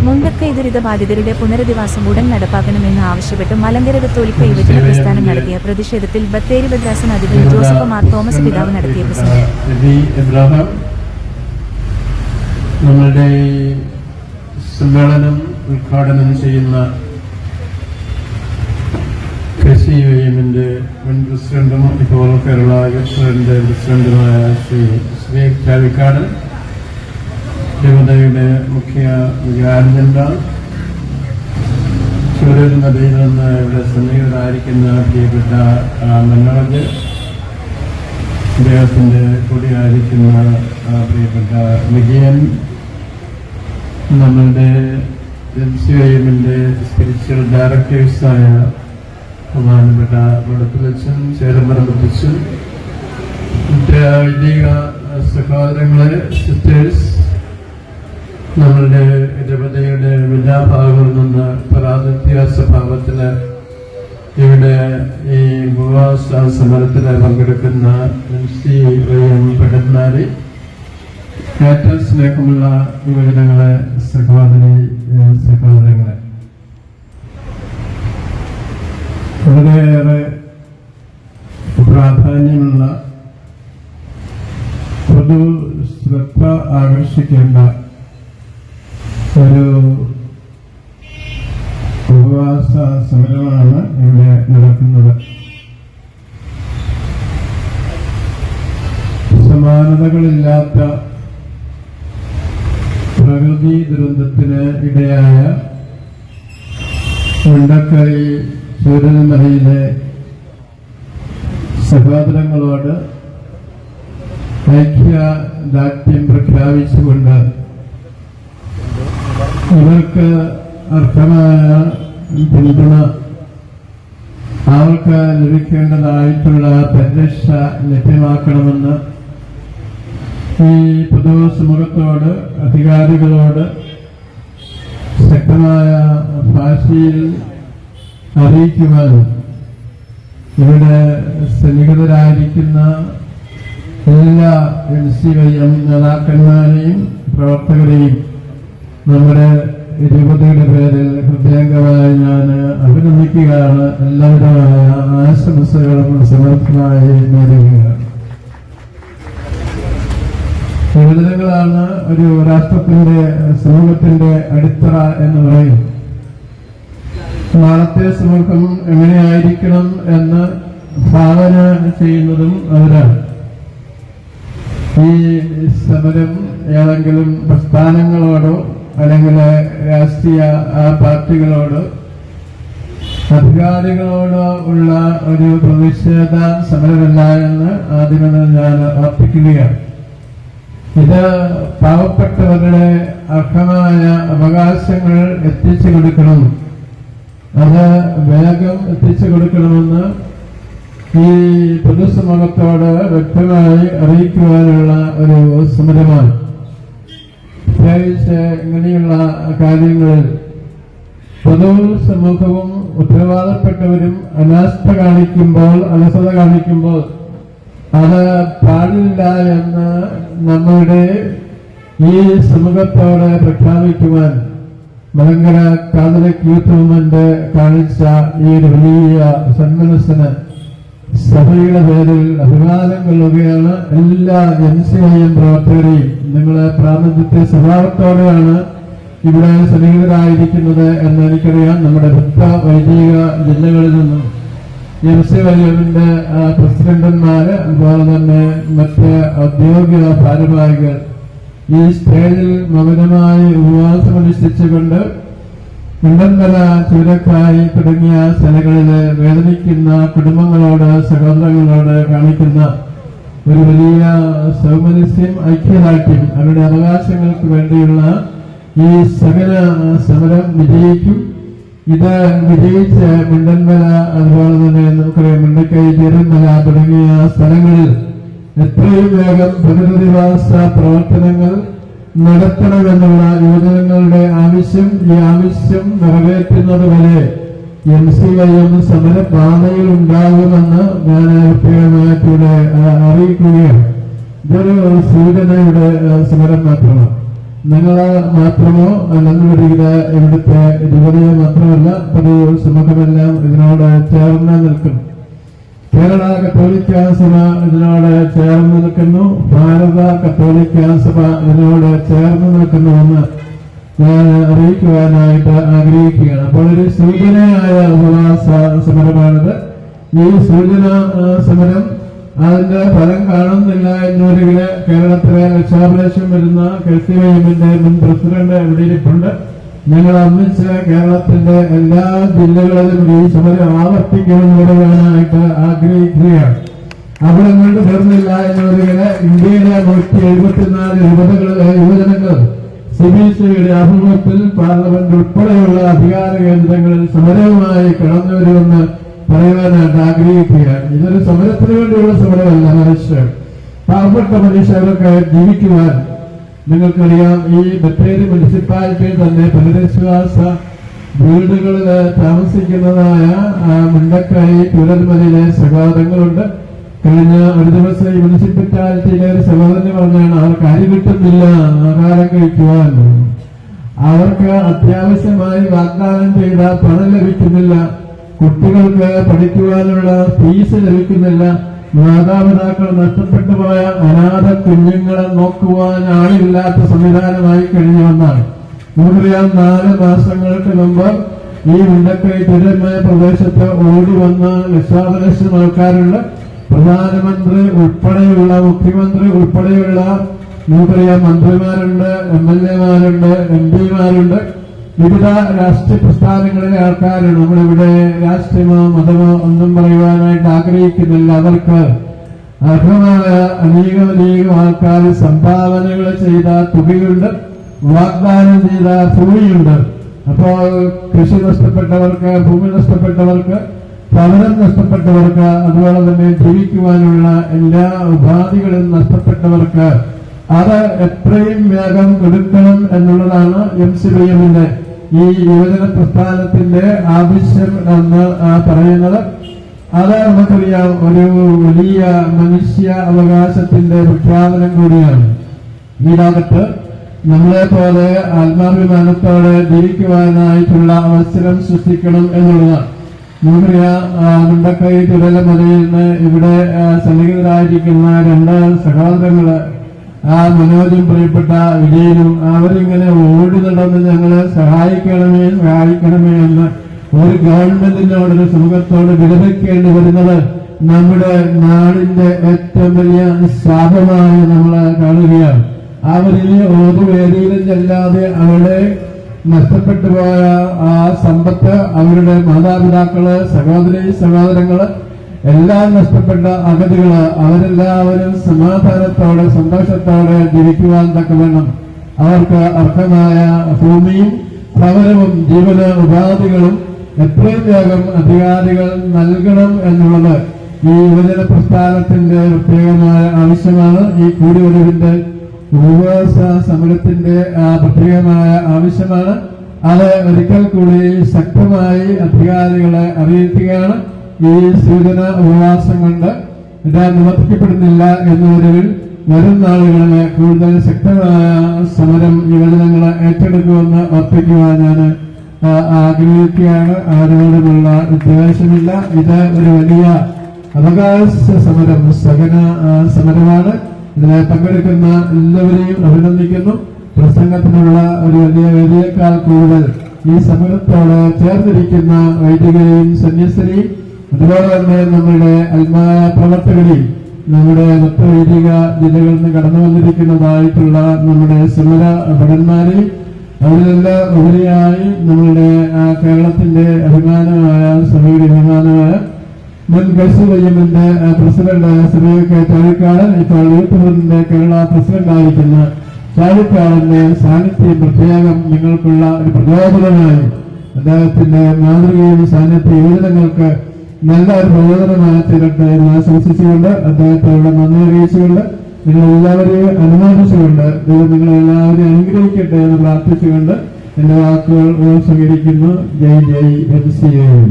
മുണ്ടക്കൈ ദുരിതബാധിതരുടെ പുനരധിവാസം ഉടൻ നടപ്പാക്കണമെന്ന് ആവശ്യപ്പെട്ട് മലങ്കര കത്തോലിക്ക യുവജന പ്രസ്ഥാനം നടത്തിയ പ്രതിഷേധത്തിൽ ബത്തേരി ഭദ്രാസന അധിപതി ജോസഫ് മാർ തോമസ് പിതാവ് നടത്തിയ പ്രസംഗം. നമ്മളുടെ സമ്മേളനം ഉദ്ഘാടനം ചെയ്യുന്ന കൃഷി യൂണിയന്റെ മുൻ പ്രസിഡന്റും ഇപ്പോൾ കേരള യൂണിയന്റെ പ്രസിഡന്റുമായ ശ്രീ ചാവിക്കാടൻ, ദേവതയുടെ മുഖ്യ വികാരജന്റ, ചൂരൽ നദിയിൽ നിന്ന് ഇവിടെ സന്നിഹിതരായിരിക്കുന്ന പ്രിയപ്പെട്ട മനോജ്, അദ്ദേഹത്തിന്റെ കൂടിയായിരിക്കുന്ന പ്രിയപ്പെട്ട വിജയൻ, നമ്മളുടെ MCIMന്റെ സ്പിരിച്വൽ ഡയറക്ടേഴ്സായ ബഹുമാനപ്പെട്ട വടക്കുലച്ചൻ, ചേരമ്പറമ്പത്തച്ഛൻ, മറ്റ് വൈദിക സഹോദരങ്ങളെ, സിസ്റ്റേഴ്സ്, നമ്മളുടെ രവതയുടെ എല്ലാ ഭാഗങ്ങളിൽ നിന്ന് പ്രാതിഥ്യ സ്വഭാവത്തില് ഇവിടെ ഈ ഉപവാസ സമരത്തിന് പങ്കെടുക്കുന്ന MCIM പണ്ഡിതന്മാരെ, ഏറ്റവും സ്നേഹമുള്ള യുവജനങ്ങളെ, സഹോദരങ്ങളെ, വളരെയേറെ പ്രാധാന്യമുള്ള പൊതു ശ്രദ്ധ ആകർഷിക്കേണ്ട ഒരു ഉപവാസ സമരമാണ് ഇവിടെ നടക്കുന്നത്. സമാനതകളില്ലാത്ത പ്രകൃതി ദുരന്തത്തിന് ഇടയായ മുണ്ടക്കൈ ചൂരൽമലയിലെ സഹോദരങ്ങളോട് ഐക്യദാർഢ്യം പ്രഖ്യാപിച്ചുകൊണ്ട് ഇവർക്ക് അർഹമായ പിന്തുണ, അവർക്ക് ലഭിക്കേണ്ടതായിട്ടുള്ള പരിരക്ഷ ലഭ്യമാക്കണമെന്ന് ഈ പൊതുസമൂഹത്തോട്, അധികാരികളോട് ശക്തമായ ഭാഷയിൽ അറിയിക്കുവാനും ഇവിടെ സന്നിഹിതരായിരിക്കുന്ന എല്ലാ MCIM നേതാക്കന്മാരെയും പ്രവർത്തകരെയും നമ്മുടെ രൂപതയുടെ പേരിൽ ഹൃദയംഗമായി ഞാൻ അഭിനന്ദിക്കുകയാണ്. എല്ലാവിധമായ ആശംസകളും സമർത്ഥമായി നേരുകയാണ്. യുവജനങ്ങളാണ് ഒരു രാഷ്ട്രത്തിന്റെ, സമൂഹത്തിന്റെ അടിത്തറ എന്ന് പറയും. നാളത്തെ സമൂഹം എങ്ങനെയായിരിക്കണം എന്ന് ഭാവന ചെയ്യുന്നതും അവരാണ്. ഈ സമരം ഏതെങ്കിലും പ്രസ്ഥാനങ്ങളോടോ അല്ലെങ്കിൽ രാഷ്ട്രീയ പാർട്ടികളോട്, അധികാരികളോട് ഉള്ള ഒരു പ്രതിഷേധ സമരമല്ല എന്ന് ആദ്യമേ ഞാൻ ഓർപ്പിക്കുകയാണ്. ഇത് പാവപ്പെട്ടവരുടെ അർഹമായ അവകാശങ്ങൾ എത്തിച്ചു കൊടുക്കണം, അത് വേഗം എത്തിച്ചു കൊടുക്കണമെന്ന് ഈ പൊതുസമൂഹത്തോട് വ്യക്തമായി അറിയിക്കുവാനുള്ള ഒരു സമരമാണ്. പ്രത്യേകിച്ച് ഇങ്ങനെയുള്ള കാര്യങ്ങളിൽ പൊതുസമൂഹവും ഉത്തരവാദപ്പെട്ടവരും അനാസ്ഥ കാണിക്കുമ്പോൾ, അലസത കാണിക്കുമ്പോൾ അത് പാടില്ല എന്ന് നമ്മളുടെ ഈ സമൂഹത്തോട് പ്രഖ്യാപിക്കുവാൻ മലങ്കര കാതലിക് യൂത്ത് മൂവ്മെന്റ് കാണിച്ച ഈ ഒരു വലിയ സന്മനസ്സിന് സഭയുടെ പേരിൽ അഭിമാനം കൊള്ളുകയാണ്. എല്ലാ MCIM പ്രവർത്തകരെയും നിങ്ങളെ പ്രാതിനിധ്യ സ്വഭാവത്തോടെയാണ് ഇവിടെ സന്നിഹിതരായിരിക്കുന്നത് എന്ന് എനിക്കറിയാം. നമ്മുടെ വൃത്ത വൈദിക ജില്ലകളിൽ നിന്നും MCIMന്റെ പ്രസിഡന്റന്മാര്, അതുപോലെ തന്നെ മറ്റ് ഔദ്യോഗിക ഭാരവാഹികൾ ഈ സ്റ്റേജിൽ മൗനമായി ഉപവാസമനുഷ്ഠിച്ചുകൊണ്ട് മുണ്ടൻമല, ചൂരക്കായി തുടങ്ങിയ സ്ഥലങ്ങളിലെ വേദനിക്കുന്ന കുടുംബങ്ങളോട്, സഹോദരങ്ങളോട് കാണിക്കുന്ന ഒരു വലിയ സൗമനസ്യം, ഐക്യദാർഢ്യം, അവരുടെ അവകാശങ്ങൾക്ക് വേണ്ടിയുള്ള ഈ സമരം വിജയിക്കും. ഇത് വിജയിച്ച് മുണ്ടൻമല, അതുപോലെ തന്നെ നമുക്കറിയാം മുണ്ടക്കൈ, ചൂരൽമല തുടങ്ങിയ സ്ഥലങ്ങളിൽ എത്രയും വേഗം പുനരധിവാസ പ്രവർത്തനങ്ങൾ നടത്തണമെന്നുള്ള യുവജനങ്ങളുടെ ആവശ്യം, ഈ ആവശ്യം നിറവേറ്റുന്നത് വരെ MCIM സമരപാതയിൽ ഉണ്ടാകുമെന്ന് ഞാൻ പ്രത്യേകമായിട്ടൂടെ അറിയിക്കുകയാണ്. ഇതൊരു സൂചനയുടെ സമരം മാത്രമാണ്. നിങ്ങൾ മാത്രമോ നല്ലൊരു ഇവിടുത്തെ യുവതിയെ മാത്രമല്ല പൊതു സമൂഹമെല്ലാം ഇതിനോട് ചേർന്ന് നിൽക്കും. കേരള കത്തോലിക്ക സഭ ഇതിനോട് ചേർന്ന് നിൽക്കുന്നു. ഭാരത കത്തോലിക്ക സഭ ഇതിനോട് ചേർന്ന് നിൽക്കുന്നുവെന്ന് ഞാൻ അറിയിക്കുവാനായിട്ട് ആഗ്രഹിക്കുകയാണ്. അപ്പോൾ ഒരു സൂചനയായ ഉപവാസ സമരമാണിത്. ഈ സൂചന സമരം അതിന്റെ ഫലം കാണുന്നില്ല എന്നൊരു കേരളത്തിലെ രക്ഷാഭിലാഷം വരുന്ന KCYM-ന്റെ മുൻ പ്രസിഡന്റ് ഇവിടെ ഇരിപ്പുണ്ട്. ഞങ്ങൾ ഒന്നിച്ച് കേരളത്തിന്റെ എല്ലാ ജില്ലകളിലും ഈ സമരം ആവർത്തിക്കണമെന്ന് പറയാനായിട്ട് ആഗ്രഹിക്കുകയാണ്. അവിടെ കൊണ്ട് തീർന്നില്ല എന്നൊരു ഇന്ത്യയിലെ 174 യുവജനങ്ങൾ CBCയുടെ ആഭിമുഖ്യത്തിൽ പാർലമെന്റ് ഉൾപ്പെടെയുള്ള അധികാര കേന്ദ്രങ്ങളിൽ സമരവുമായി കടന്നു വരുമെന്ന് പറയുവാനായിട്ട് ആഗ്രഹിക്കുകയാണ്. ഇതൊരു സമരത്തിന് വേണ്ടിയുള്ള സമരമല്ല, മനുഷ്യ പാവപ്പെട്ട മനുഷ്യർക്ക് ജീവിക്കുവാൻ നിങ്ങൾക്കറിയാം. ഈ ബത്തേരി മുനിസിപ്പാലിറ്റിയിൽ തന്നെ പുനരധിവാസ വീടുകളിൽ താമസിക്കുന്നതായ മുണ്ടക്കൈ ചുരൽമലയിലെ സഹോദരങ്ങളുണ്ട്. കഴിഞ്ഞ ഒരു ദിവസം ഈ മുനിസിപ്പാലിറ്റിയിലെ ഒരു സഹോദരന് പറഞ്ഞാണ് അവർക്ക് അരി കിട്ടുന്നില്ല ആഹാരം കഴിക്കുവാൻ. അവർക്ക് അത്യാവശ്യമായി വാഗ്ദാനം ചെയ്ത പണം ലഭിക്കുന്നില്ല. കുട്ടികൾക്ക് പഠിക്കുവാനുള്ള ഫീസ് ലഭിക്കുന്നില്ല. മാതാപിതാക്കൾ നഷ്ടപ്പെട്ടു പോയ അനാഥ കുഞ്ഞുങ്ങളെ നോക്കുവാൻ ആളില്ലാത്ത സംവിധാനമായി കഴിഞ്ഞുവെന്നാണ്. നമുക്കറിയാം 4 മാസങ്ങൾക്ക് മുമ്പ് ഈ മുണ്ടക്കൈ ദുരന്തമായ പ്രദേശത്ത് ഓടി വന്ന ലക്ഷാദലക്ഷം ആൾക്കാരുണ്ട്. പ്രധാനമന്ത്രി ഉൾപ്പെടെയുള്ള, മുഖ്യമന്ത്രി ഉൾപ്പെടെയുള്ള നമുക്കറിയാം മന്ത്രിമാരുണ്ട്, MLA-മാരുണ്ട്, MP-മാരുണ്ട്, വിവിധ രാഷ്ട്രീയ പ്രസ്ഥാനങ്ങളിലെ ആൾക്കാരാണ്. നമ്മളിവിടെ രാഷ്ട്രീയമോ മതമോ ഒന്നും പറയുവാനായിട്ട് ആഗ്രഹിക്കുന്നില്ല. അവർക്ക് അർഹമായ അനേകം ആൾക്കാർ സംഭാവനകൾ ചെയ്ത തുകയുണ്ട്, വാഗ്ദാനം ചെയ്ത ഭൂമിയുണ്ട്. അപ്പോൾ കൃഷി നഷ്ടപ്പെട്ടവർക്ക്, ഭൂമി നഷ്ടപ്പെട്ടവർക്ക്, ഭവനം നഷ്ടപ്പെട്ടവർക്ക്, അതുപോലെ തന്നെ ജീവിക്കുവാനുള്ള എല്ലാ ഉപാധികളും നഷ്ടപ്പെട്ടവർക്ക് അത് എത്രയും വേഗം എടുക്കണം എന്നുള്ളതാണ് MCYM-ന്റെ ഈ യുവജന പ്രസ്ഥാനത്തിന്റെ ആവശ്യം എന്ന് പറയുന്നത്. അത് നമുക്കറിയാം ഒരു വലിയ മനുഷ്യ അവകാശത്തിന്റെ പ്രഖ്യാപനം കൂടിയാണ്. ഈ ലോകത്ത് നമ്മളെ പോലെ ആത്മാഭിമാനത്തോടെ ജീവിക്കുവാനായിട്ടുള്ള അവസരം സൃഷ്ടിക്കണം എന്നുള്ളതാണ്. നമുക്കറിയാം മുണ്ടക്കൈ ചുരൽമലയിൽ നിന്ന് ഇവിടെ സന്നിഹിതരായിരിക്കുന്ന 2 സഹോദരങ്ങള്, മനോജും പ്രിയപ്പെട്ട വിജയനും, അവരിങ്ങനെ ഓടി നടന്ന് ഞങ്ങളെ സഹായിക്കണമേ എന്ന് ഒരു ഗവൺമെന്റിനോടൊരു സമൂഹത്തോട് വിലപിക്കേണ്ടി വരുന്നത് നമ്മുടെ നാടിന്റെ ഏറ്റവും വലിയ ശാപമായി നമ്മൾ കാണുകയാണ്. അവരിൽ ഒരു വേദിയിലും ചെല്ലാതെ അവിടെ നഷ്ടപ്പെട്ടു പോയ ആ സമ്പത്ത്, അവരുടെ മാതാപിതാക്കള്, സഹോദരങ്ങള് എല്ലാം നഷ്ടപ്പെട്ട അഗതികള്, അവരെല്ലാവരും സമാധാനത്തോടെ സന്തോഷത്തോടെ ജീവിക്കുവാൻ തക്കവണ്ണം അവർക്ക് അർഹമായ ഭൂമിയും ഭവനവും ജീവന ഉപാധികളും എത്രയും വേഗം അധികാരികൾ നൽകണം എന്നുള്ളത് ഈ യുവജന പ്രസ്ഥാനത്തിന്റെ പ്രത്യേകമായ ആവശ്യമാണ്. ഈ കൂടിവരവിന്റെ ഉപവാസ സമരത്തിന്റെ പ്രത്യേകമായ ആവശ്യമാണ്. അത് ഒരിക്കൽ കൂടി ശക്തമായി അധികാരികളെ അറിയിക്കുകയാണ്. ഈ സൂചന ഉപവാസം കൊണ്ട് ഇത് നിവർത്തിക്കപ്പെടുന്നില്ല എന്നവരിൽ വരും നാളുകളിൽ കൂടുതൽ ശക്തമായ സമരം യുവജനങ്ങളെ ഏറ്റെടുക്കുമെന്ന് ഉറപ്പിക്കുവാൻ ഞാൻ ആഗ്രഹിക്കുകയാണ്. ആരോടുമുള്ള ഉദ്ദേശമില്ല. ഇത് ഒരു വലിയ അവകാശ സമരം, സഹന സമരമാണ്. ഇതിനെ പങ്കെടുക്കുന്ന എല്ലാവരെയും അഭിനന്ദിക്കുന്നു. പ്രസംഗത്തിനുള്ള ഒരു വലിയ വേദിയേക്കാൾ കൂടുതൽ ഈ സമരത്തോട് ചേർന്നിരിക്കുന്ന വൈദികരെയും സന്യസ്തരെയും അതുപോലെ തന്നെ നമ്മുടെ ആത്മായ പ്രവർത്തകരെയും നമ്മുടെ 10 വൈദിക ജില്ലകളിൽ നിന്ന് കടന്നു വന്നിരിക്കുന്നതായിട്ടുള്ള നമ്മുടെ സമര ഭടന്മാരെയും അതിലെല്ലാം ഉപരിയായി നമ്മളുടെ കേരളത്തിന്റെ അഭിമാനമായ സഭയുടെ അഭിമാനമായ മുൻ KCYM-ന്റെ പ്രസിഡന്റ് ശ്രീ ചാഴിക്കാടൻ, ഇപ്പോൾ യൂത്ത് കേരള പ്രസിഡന്റായിരിക്കുന്ന ചാഴിക്കാടന്റെ സാന്നിധ്യം പ്രത്യേകം നിങ്ങൾക്കുള്ള ഒരു പ്രചോദനമായി, അദ്ദേഹത്തിന്റെ മാതൃകയും സാന്നിധ്യ യുവജനങ്ങൾക്ക് നല്ല ഒരു പ്രചോദനമായി തീരട്ടെ എന്ന് ആശംസിച്ചുകൊണ്ട് അദ്ദേഹത്തോട് നന്ദി അറിയിച്ചുകൊണ്ട് നിങ്ങളെല്ലാവരെയും അനുമോദിച്ചുകൊണ്ട് ദൈവം നിങ്ങളെല്ലാവരെയും അനുഗ്രഹിക്കട്ടെ എന്ന് പ്രാർത്ഥിച്ചുകൊണ്ട് എന്റെ വാക്കുകൾ സ്വീകരിക്കുന്നു. ജയ് ജയ് MCYM.